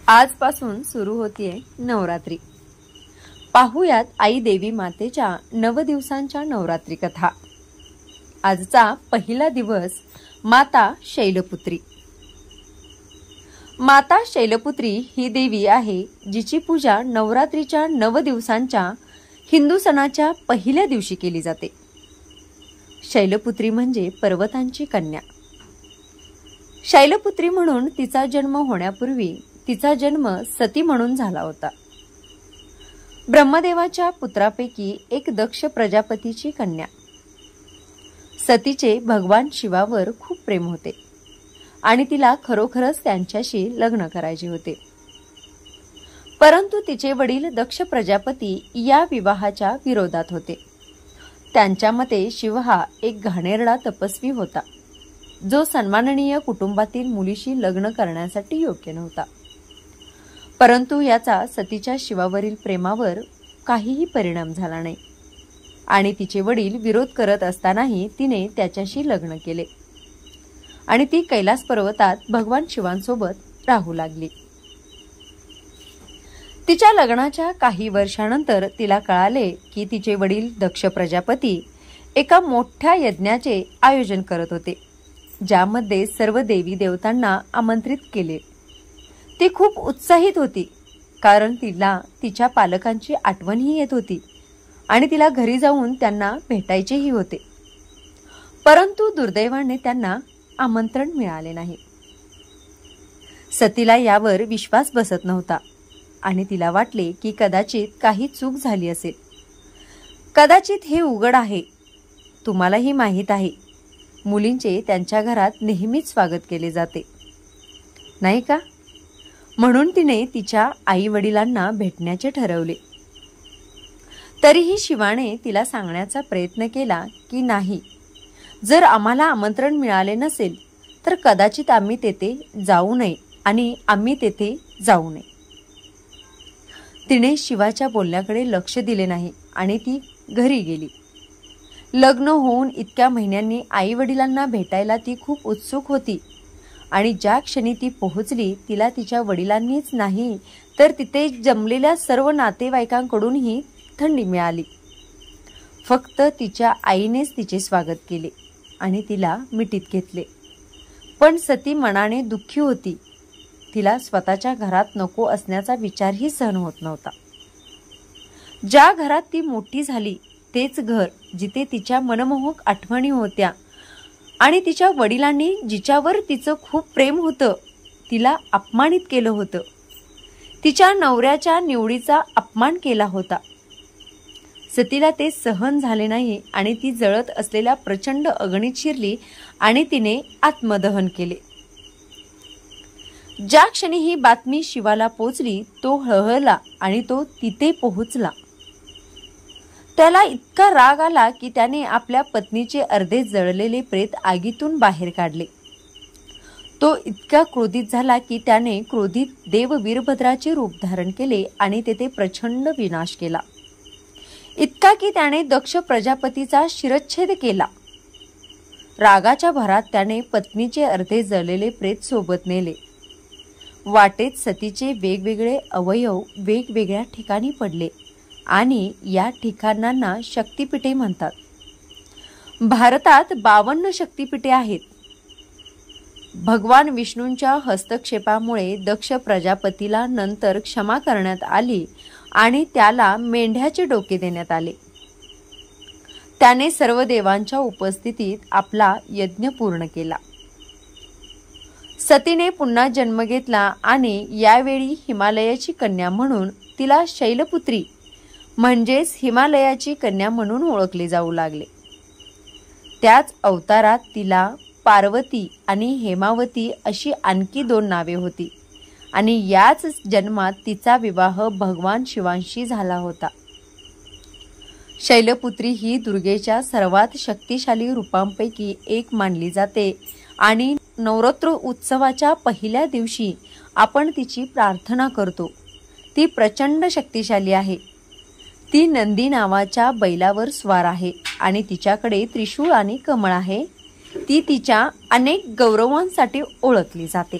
आजपासून सुरू होतीये नवरात्री। पाहुयात आई देवी मातेच्या 9 दिवसांच्या नवरात्री कथा। आजचा पहिला दिवस माता शैलपुत्री। माता शैलपुत्री ही देवी आहे जिची पूजा नवरात्रीच्या 9 दिवसांच्या हिंदू सणाच्या पहिल्या दिवशी केली जाते। शैलपुत्री म्हणजे पर्वतांची कन्या। शैलपुत्री म्हणून तिचा जन्म होण्यापूर्वी तिचा जन्म सती म्हणून झाला होता। ब्रह्मदेवाच्या पुत्रापैकी एक दक्ष प्रजापतीची कन्या। सतीचे भगवान शिवावर खूप प्रेम होते आणि तिला खरोखरच त्यांच्याशी लग्न करायचे होते। परंतु तिचे वडील दक्ष प्रजापती या विवाहाच्या विरोधात होते। त्यांच्या मते शिव हा एक घाणेरडा तपस्वी होता जो सन्माननीय कुटुंबातील मुलीशी लग्न करण्यासाठी योग्य नव्हता। परंतु याचा सतीच्या शिवावरील प्रेमावर काहीही परिणाम झाला नाही आणि तिचे वडील विरोध करत असतानाही तिने त्याच्याशी लग्न केले आणि ती कैलास पर्वतात भगवान शिवांसोबत राहू लागली। तिच्या लग्नाच्या काही वर्षानंतर तिला कळाले की तिचे वडील दक्ष प्रजापती एका मोठ्या यज्ञाचे आयोजन करत होते ज्यामध्ये सर्व देवी देवतांना आमंत्रित केले। ती खूप उत्साहित होती कारण तिला तिच्या पालकांची आठवणही येत होती आणि तिला घरी जाऊन त्यांना भेटायचेही होते। परंतु दुर्दैवाने त्यांना आमंत्रण मिळाले नाही। सतीला यावर विश्वास बसत नव्हता आणि तिला वाटले की कदाचित काही चूक झाली असेल। कदाचित हे उघड आहे, तुम्हालाही माहीत आहे, मुलींचे त्यांच्या घरात नेहमीच स्वागत केले जाते, नाही का? म्हणून तिने तिच्या आई वडिलांना भेटण्याचे ठरवले। तरीही शिवाने तिला सांगण्याचा प्रयत्न केला की नाही, जर आम्हाला आमंत्रण मिळाले नसेल तर कदाचित आम्ही तेथे जाऊ नये आणि आम्ही तेथे जाऊ नये। तिने शिवाच्या बोलण्याकडे लक्ष दिले नाही आणि ती घरी गेली। लग्न होऊन इतक्या महिन्यांनी आई वडिलांना भेटायला ती खूप उत्सुक होती आणि ज्या क्षणी ती पोहोचली तिला तिच्या वडिलांनीच नाही तर तिथे जमलेल्या सर्व नातेवाईकांकडूनही थंडी मिळाली। फक्त तिच्या आईनेच तिचे स्वागत केले आणि तिला मिठीत घेतले। पण सती मनाने दुःखी होती। तिला स्वतःच्या घरात नको असण्याचा विचारही सहन होत नव्हता। ज्या घरात ती मोठी झाली तेच घर जिथे तिच्या मनमोहक आठवणी होत्या आणि तिच्या वडिलांनी जिच्यावर तिचं खूप प्रेम होतं तिला अपमानित केलं होतं। तिच्या नवऱ्याच्या निवडीचा अपमान केला होता। सतीला ते सहन झाले नाही आणि ती जळत असलेल्या प्रचंड अग्नीत शिरली आणि तिने आत्मदहन केले। ज्या क्षणी ही बातमी शिवाला पोचली तो हळहळला आणि तो तिथे पोहोचला। त्याला इतका राग आला की त्याने आपल्या पत्नीचे अर्धे जळलेले प्रेत आगीतून बाहेर काढले। तो इतका क्रोधित झाला की त्याने क्रोधित देव वीरभद्राचे रूप धारण केले आणि तेथे प्रचंड विनाश केला। इतका की त्याने दक्ष प्रजापतीचा शिरच्छेद केला। रागाच्या भरात त्याने पत्नीचे अर्धे जळलेले प्रेत सोबत नेले। वाटेत सतीचे वेगवेगळे अवयव वेगवेगळ्या ठिकाणी पडले आणि या ठिकाणांना शक्तिपीठे म्हणतात। भारतात 52 शक्तिपीठे आहेत। भगवान विष्णूंच्या हस्तक्षेपामुळे दक्ष प्रजापतीला नंतर क्षमा करण्यात आली आणि त्याला मेंढ्याचे डोके देण्यात आले। त्याने सर्व देवांच्या उपस्थितीत आपला यज्ञ पूर्ण केला। सतीने पुन्हा जन्म घेतला आणि यावेळी हिमालयाची कन्या म्हणून तिला शैलपुत्री म्हणजेच हिमालयाची कन्या म्हणून ओळखले जाऊ लागले। त्याच अवतारात तिला पार्वती आणि हेमावती अशी आणखी 2 नावे होती आणि याच जन्मात तिचा विवाह भगवान शिवांशी झाला होता। शैलपुत्री ही दुर्गेच्या सर्वात शक्तिशाली रूपांपैकी एक मानली जाते आणि नवरात्र उत्सवाच्या पहिल्या दिवशी आपण तिची प्रार्थना करतो। ती प्रचंड शक्तिशाली आहे। ती नंदी नावाच्या बैलावर स्वार आहे आणि तिच्याकडे त्रिशूळ आणि कमळ आहे। ती तिच्या अनेक गौरवांसाठी ओळखली जाते।